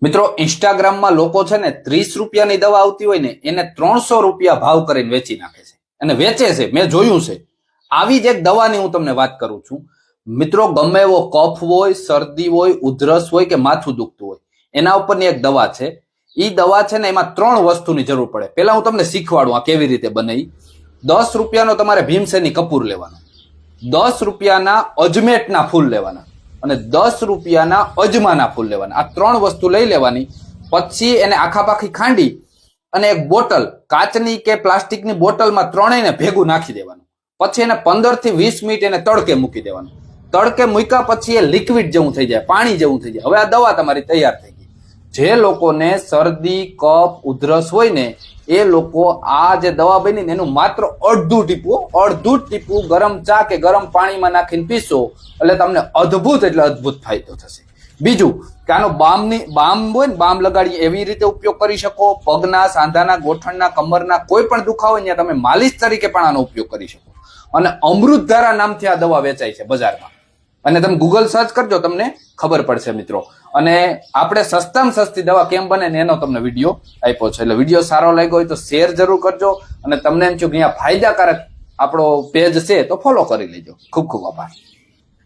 મિત્રો ઇન્સ્ટાગ્રામમાં લોકો છે ને 30 રૂપિયાની દવા આવતી હોય ને એને 300 રૂપિયા ભાવ કરીને વેચી નાખે છે અને વેચે છે. મેં જોયું છે. આવી જ એક દવાની હું તમને વાત કરું છું. મિત્રો ગમે એવો કફ હોય, શરદી હોય, ઉધરસ હોય કે માથું દુખતું હોય, એના ઉપરની એક દવા છે. ઈ દવા છે ને એમાં 3 વસ્તુની જરૂર પડે. પહેલા હું તમને શીખવાડું આ કેવી રીતે બને. 10 રૂપિયાનો તમારે ભીમસેની કપૂર લેવાનો, 10 રૂપિયાના અજમેટના ફૂલ લેવાના અને 10 રૂપિયાના અજમાના ફૂલ લેવાના. આ 3 વસ્તુ લઈ લેવાની. પછી એને આખા પાખી ખાંડી અને એક બોટલ, કાચની કે પ્લાસ્ટિકની બોટલમાં ત્રણેયને ભેગું નાખી દેવાનું. પછી એને 15 થી 20 મિનિટ એને તડકે મૂકી દેવાનું. તડકે મૂક્યા પછી એ લિક્વિડ જેવું થઈ જાય, પાણી જેવું થઈ જાય. હવે આ દવા તમારી તૈયાર થઈ ગઈ. જે લોકોને શરદી, કફ, ઉધરસ હોય ને એ લોકો આ જે દવા બની ને એનું માત્ર અડધું ટીપું ગરમ ચા કે ગરમ પાણીમાં નાખીને પીશો એટલે તમને અદ્ભુત એટલે અદ્ભુત ફાયદો થશે. બીજું કે આનો બામ હોય ને, બામ લગાડી એવી રીતે ઉપયોગ કરી શકો. પગના, સાંધાના, ગોઠણના, કમરના કોઈ પણ દુખાવો હોય ત્યાં તમે માલિશ તરીકે પણ આનો ઉપયોગ કરી શકો. અને અમૃતધારા નામથી આ દવા વેચાય છે બજારમાં. અને તમે ગૂગલ સર્ચ કરજો, તમને ખબર પડશે મિત્રો. અને આપણે સસ્તામાં સસ્તી દવા કેમ બને ને એનો તમને વિડીયો આપ્યો છે. એટલે વિડીયો સારો લાગ્યો હોય તો શેર જરૂર કરજો. અને તમને એમ છું કે અહીંયા ફાયદાકારક આપણો પેજ છે તો ફોલો કરી લેજો. ખૂબ ખૂબ આભાર.